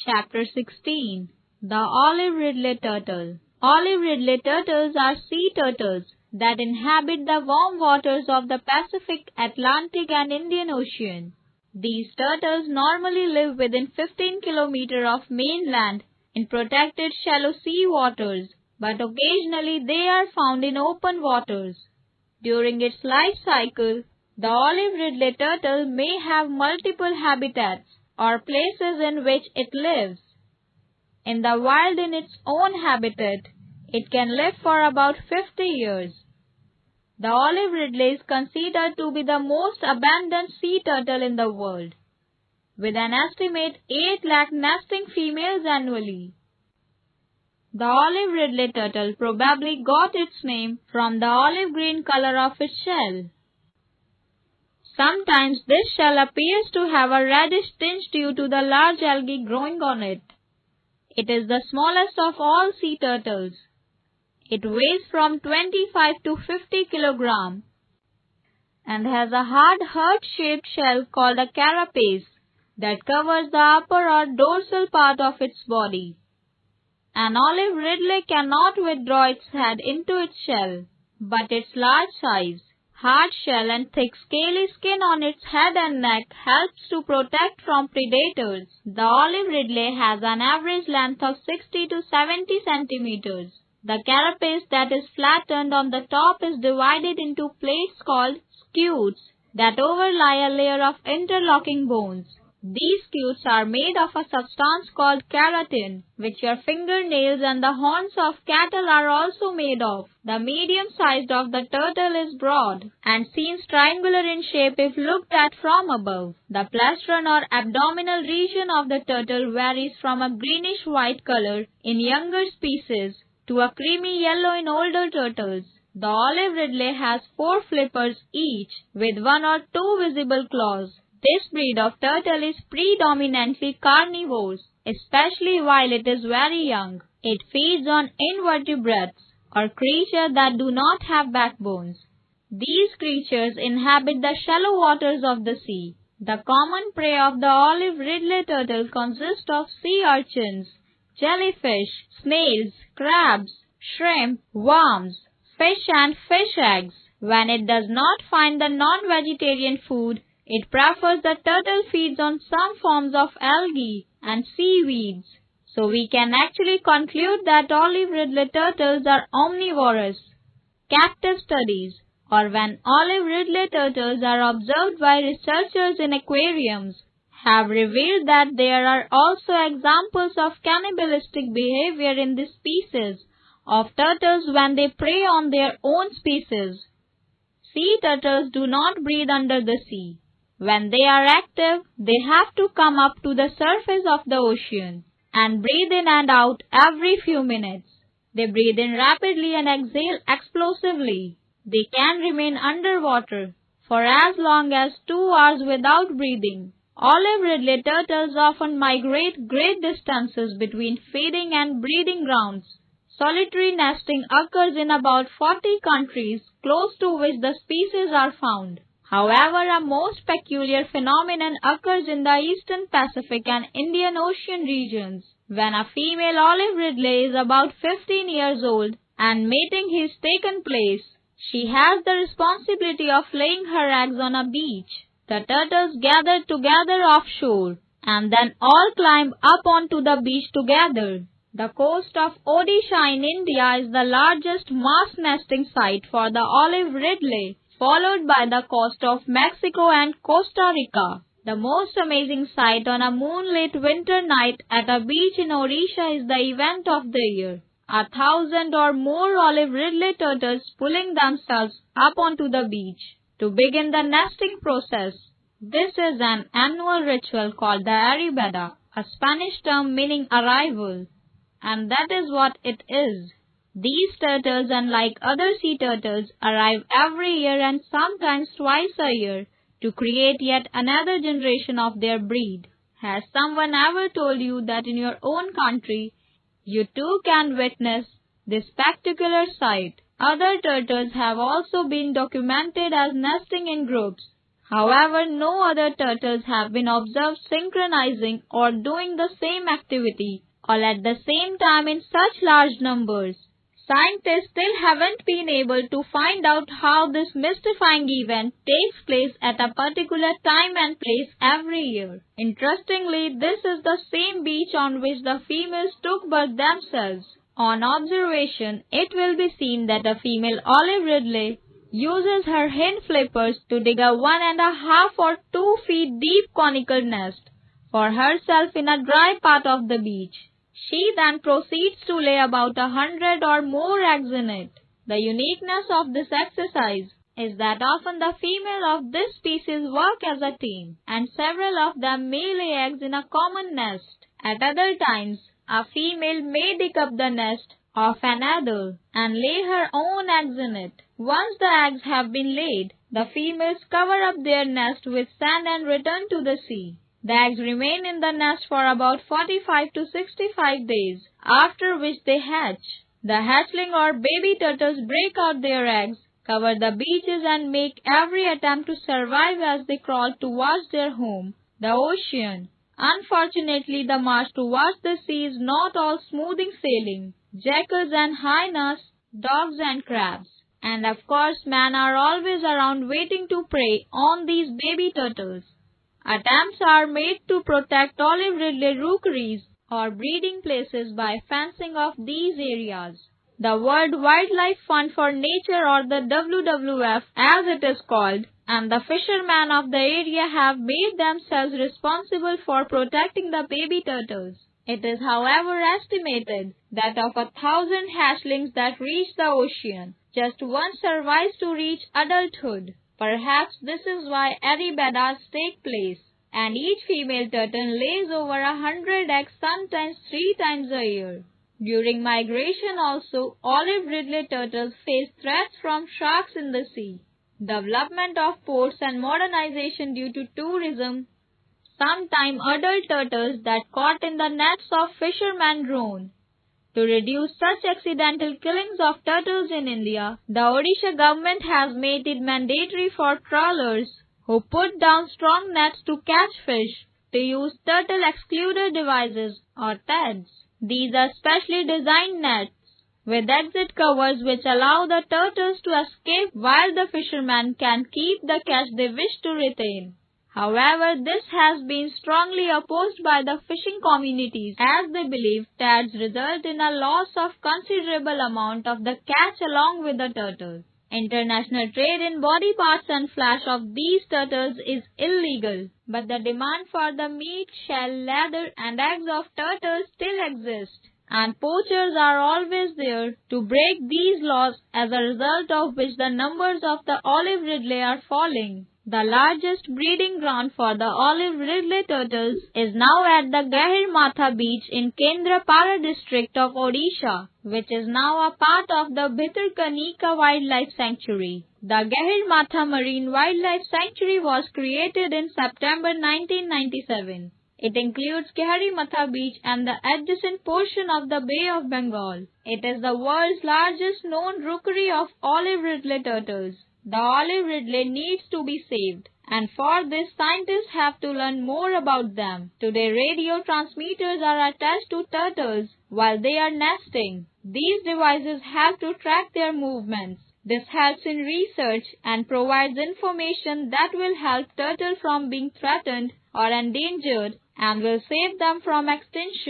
Chapter 16. The Olive Ridley Turtle. Olive Ridley turtles are sea turtles that inhabit the warm waters of the Pacific, Atlantic, and Indian Ocean. These turtles normally live within 15 kilometers of mainland in protected shallow sea waters, but occasionally they are found in open waters. During its life cycle, the olive ridley turtle may have multiple habitats or places in which it lives. In the wild in its own habitat, it can live for about 50 years. The olive ridley is considered to be the most abundant sea turtle in the world, with an estimated 8 lakh nesting females annually. The olive ridley turtle probably got its name from the olive green color of its shell. Sometimes this shell appears to have a reddish tinge due to the large algae growing on it. It is the smallest of all sea turtles. It weighs from 25 to 50 kilograms and has a hard heart-shaped shell called a carapace that covers the upper or dorsal part of its body. An olive ridley cannot withdraw its head into its shell, but its large size, hard shell and thick scaly skin on its head and neck helps to protect from predators. The olive ridley has an average length of 60 to 70 centimeters. The carapace that is flattened on the top is divided into plates called scutes that overlie a layer of interlocking bones. These scutes are made of a substance called keratin, which your fingernails and the horns of cattle are also made of. The medium size of the turtle is broad and seems triangular in shape if looked at from above. The plastron or abdominal region of the turtle varies from a greenish-white color in younger species to a creamy yellow in older turtles. The olive ridley has 4 flippers each, with 1 or 2 visible claws. This breed of turtle is predominantly carnivorous, especially while it is very young. It feeds on invertebrates, or creatures that do not have backbones. These creatures inhabit the shallow waters of the sea. The common prey of the olive ridley turtle consists of sea urchins, jellyfish, snails, crabs, shrimp, worms, fish and fish eggs. When it does not find the non-vegetarian food, it prefers the turtle feeds on some forms of algae and seaweeds. So we can actually conclude that olive ridley turtles are omnivorous. Captive studies, or when olive ridley turtles are observed by researchers in aquariums, have revealed that there are also examples of cannibalistic behavior in this species of turtles when they prey on their own species. Sea turtles do not breathe under the sea. When they are active, they have to come up to the surface of the ocean and breathe in and out every few minutes. They breathe in rapidly and exhale explosively. They can remain underwater for as long as 2 hours without breathing. Olive ridley turtles often migrate great distances between feeding and breeding grounds. Solitary nesting occurs in about 40 countries close to which the species are found. However, a most peculiar phenomenon occurs in the eastern Pacific and Indian Ocean regions. When a female olive ridley is about 15 years old and mating has taken place, she has the responsibility of laying her eggs on a beach. The turtles gather together offshore and then all climb up onto the beach together. The coast of Odisha in India is the largest mass nesting site for the olive ridley, followed by the coast of Mexico and Costa Rica. The most amazing sight on a moonlit winter night at a beach in Odisha is the event of the year. 1,000 or more olive ridley turtles pulling themselves up onto the beach to begin the nesting process. This is an annual ritual called the Arribada, a Spanish term meaning arrival, and that is what it is. These turtles, unlike other sea turtles, arrive every year and sometimes twice a year to create yet another generation of their breed. Has someone ever told you that in your own country, you too can witness this spectacular sight? Other turtles have also been documented as nesting in groups. However, no other turtles have been observed synchronizing or doing the same activity all at the same time in such large numbers. Scientists still haven't been able to find out how this mystifying event takes place at a particular time and place every year. Interestingly, this is the same beach on which the females took birth themselves. On observation, it will be seen that a female olive ridley uses her hind flippers to dig a 1.5 or 2 feet deep conical nest for herself in a dry part of the beach. She then proceeds to lay about 100 or more eggs in it. The uniqueness of this exercise is that often the female of this species work as a team, and several of them may lay eggs in a common nest. At other times, a female may dig up the nest of an adult and lay her own eggs in it. Once the eggs have been laid, the females cover up their nest with sand and return to the sea. The eggs remain in the nest for about 45 to 65 days, after which they hatch. The hatchling or baby turtles break out their eggs, cover the beaches and make every attempt to survive as they crawl towards their home, the ocean. Unfortunately, the march towards the sea is not all smoothing sailing. Jackals and hyenas, dogs and crabs, and of course men are always around waiting to prey on these baby turtles. Attempts are made to protect olive ridley rookeries or breeding places by fencing off these areas. The World Wildlife Fund for Nature, or the WWF as it is called, and the fishermen of the area have made themselves responsible for protecting the baby turtles. It is, however, estimated that of 1,000 hatchlings that reach the ocean, just one survives to reach adulthood. Perhaps this is why Aribadas take place, and each female turtle lays over 100 eggs, sometimes 3 times a year. During migration also, olive ridley turtles face threats from sharks in the sea. Development of ports and modernization due to tourism. Sometimes adult turtles that caught in the nets of fishermen drown. To reduce such accidental killings of turtles in India, the Odisha government has made it mandatory for trawlers who put down strong nets to catch fish to use turtle excluder devices or TEDs. These are specially designed nets with exit covers which allow the turtles to escape while the fishermen can keep the catch they wish to retain. However, this has been strongly opposed by the fishing communities as they believe TEDs result in a loss of considerable amount of the catch along with the turtles. International trade in body parts and flesh of these turtles is illegal, but the demand for the meat, shell, leather and eggs of turtles still exists, and poachers are always there to break these laws, as a result of which the numbers of the olive ridley are falling. The largest breeding ground for the olive ridley turtles is now at the Gahirmatha beach in Kendrapara district of Odisha, which is now a part of the Bhitarkanika Wildlife Sanctuary. The Gahirmatha Marine Wildlife Sanctuary was created in September 1997. It includes Gahirmatha beach and the adjacent portion of the Bay of Bengal. It is the world's largest known rookery of olive ridley turtles. The olive ridley needs to be saved, and for this scientists have to learn more about them. Today radio transmitters are attached to turtles while they are nesting. These devices help to track their movements. This helps in research and provides information that will help turtles from being threatened or endangered and will save them from extinction.